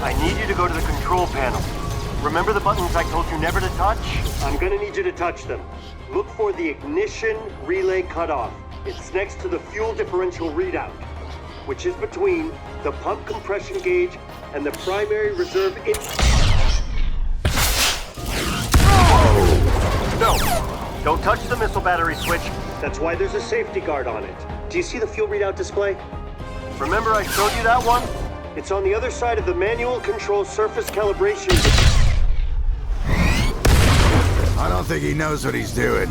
I need you to go to the control panel. Remember the buttons I told you never to touch? I'm gonna need you to touch them. Look for the ignition relay cutoff. It's next to the fuel differential readout, which is between the pump compression gauge and the primary reserve No! Don't touch the missile battery switch. That's why there's a safety guard on it. Do you see the fuel readout display? Remember I showed you that one? It's on the other side of the manual control surface calibration. I don't think he knows what he's doing.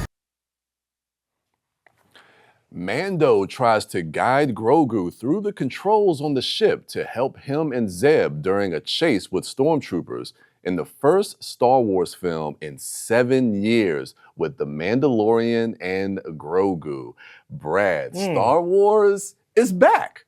Mando tries to guide Grogu through the controls on the ship to help him and Zeb during a chase with stormtroopers in the first Star Wars film in 7 years with The Mandalorian and Grogu. Brad, Star Wars is back.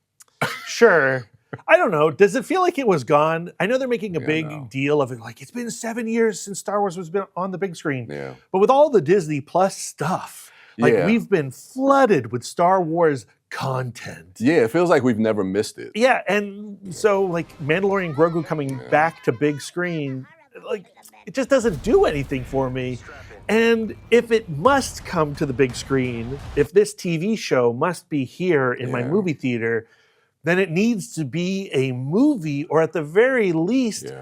Sure. I don't know. Does it feel like it was gone? I know they're making a big deal of it. Like, it's been 7 years since Star Wars was been on the big screen. Yeah. But with all the Disney Plus stuff, we've been flooded with Star Wars content. Yeah, it feels like we've never missed it. Yeah, and so like Mandalorian Grogu coming back to big screen, like it just doesn't do anything for me. And if it must come to the big screen, if this TV show must be here in my movie theater, then it needs to be a movie, or at the very least,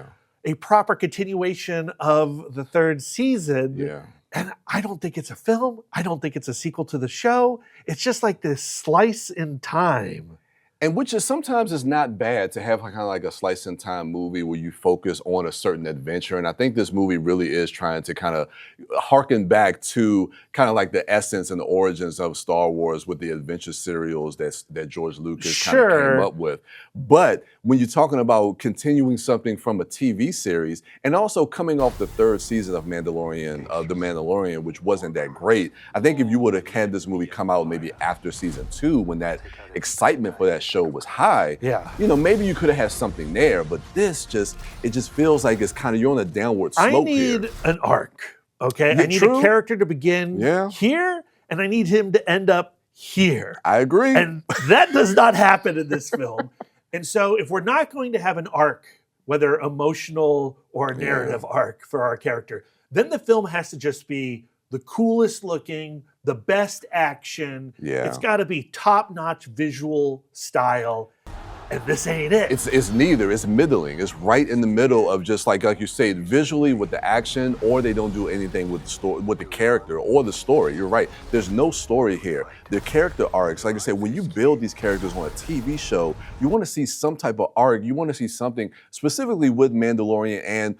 a proper continuation of the third season. Yeah. And I don't think it's a film. I don't think it's a sequel to the show. It's just like this slice in time. And which is sometimes is not bad to have kind of like a slice in time movie where you focus on a certain adventure. And I think this movie really is trying to kind of harken back to kind of like the essence and the origins of Star Wars with the adventure serials that George Lucas kind of came up with. But when you're talking about continuing something from a TV series and also coming off the third season of The Mandalorian, which wasn't that great, I think if you would have had this movie come out maybe after season 2, when that excitement for that show was high, you know, maybe you could have had something there, but it just feels like it's kind of, you're on a downward slope here. I need an arc, okay? I need a character to begin here, and I need him to end up here. I agree. And that does not happen in this film. And so if we're not going to have an arc, whether emotional or a narrative arc for our character, then the film has to just be the coolest looking, the best action. It's got to be top-notch visual style, and this ain't it. It's neither. It's middling. It's right in the middle of just like you said, visually with the action, or they don't do anything with the story, with the character or the story. You're right. There's no story here. The character arcs, like I said, when you build these characters on a TV show, you want to see some type of arc. You want to see something specifically with Mandalorian and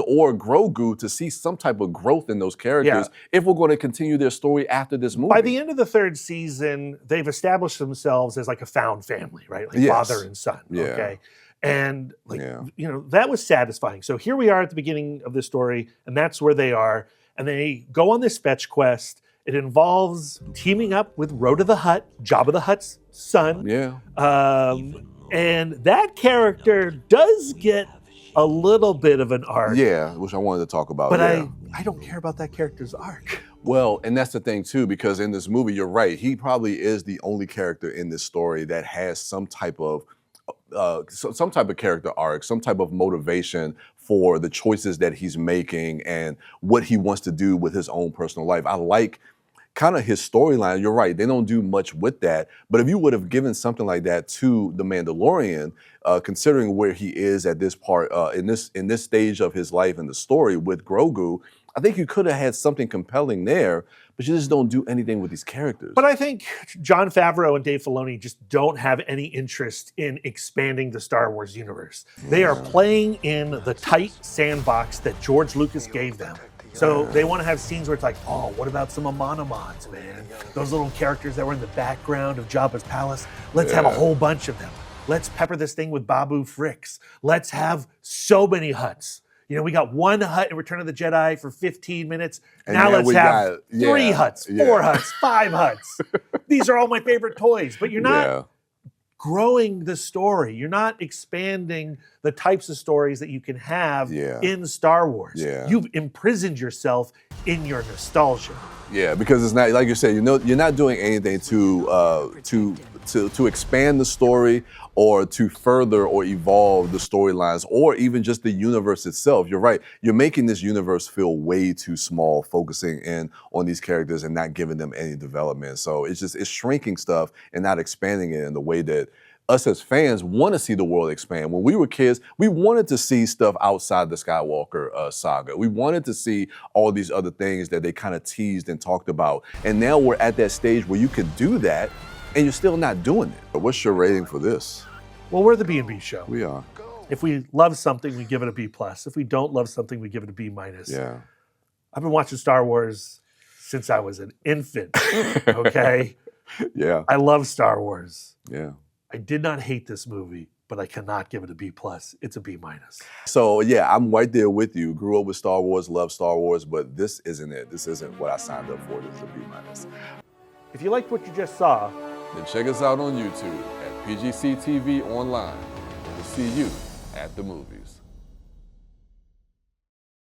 or Grogu, to see some type of growth in those characters if we're going to continue their story after this movie. By the end of the third season, they've established themselves as like a found family, right? Like father and son, okay? And like, you know, that was satisfying. So here we are at the beginning of the story, and that's where they are. And they go on this fetch quest. It involves teaming up with Rhoda the Hutt, Jabba the Hutt's son. And that character does get a little bit of an arc. Yeah, which I wanted to talk about. But I don't care about that character's arc. Well, and that's the thing too, because in this movie, you're right, he probably is the only character in this story that has some type of character arc, some type of motivation for the choices that he's making and what he wants to do with his own personal life. I like kind of his storyline. You're right, they don't do much with that. But if you would have given something like that to The Mandalorian, considering where he is at this part, in this stage of his life and the story with Grogu, I think you could have had something compelling there, but you just don't do anything with these characters. But I think Jon Favreau and Dave Filoni just don't have any interest in expanding the Star Wars universe. They are playing in the tight sandbox that George Lucas gave them. So they want to have scenes where it's like, oh, what about some Amanamods, man? Those little characters that were in the background of Jabba's palace. Let's have a whole bunch of them. Let's pepper this thing with Babu Fricks. Let's have so many Hutts. You know, we got one Hutt in Return of the Jedi for 15 minutes. And now let's have 3 Hutts, 4 Hutts, 5 Hutts. These are all my favorite toys, but you're not growing the story. You're not expanding the types of stories that you can have in Star Wars. You've imprisoned yourself in your nostalgia. Yeah, because it's not, like you said, you know, you're not doing anything to to expand the story or to further or evolve the storylines or even just the universe itself. You're right. You're making this universe feel way too small, focusing in on these characters and not giving them any development. So it's shrinking stuff and not expanding it in the way that us as fans want to see the world expand. When we were kids, we wanted to see stuff outside the Skywalker saga. We wanted to see all these other things that they kind of teased and talked about. And now we're at that stage where you can do that and you're still not doing it. But what's your rating for this? Well, we're the B&B show. We are. If we love something, we give it a B+. If we don't love something, we give it a B-. Yeah. I've been watching Star Wars since I was an infant, okay? Yeah. I love Star Wars. Yeah. I did not hate this movie, but I cannot give it a B+. It's a B-. So yeah, I'm right there with you. Grew up with Star Wars, love Star Wars, but this isn't it. This isn't what I signed up for. This is a B-. If you liked what you just saw, Then check us out on YouTube at PGC TV Online. We'll see you at the movies.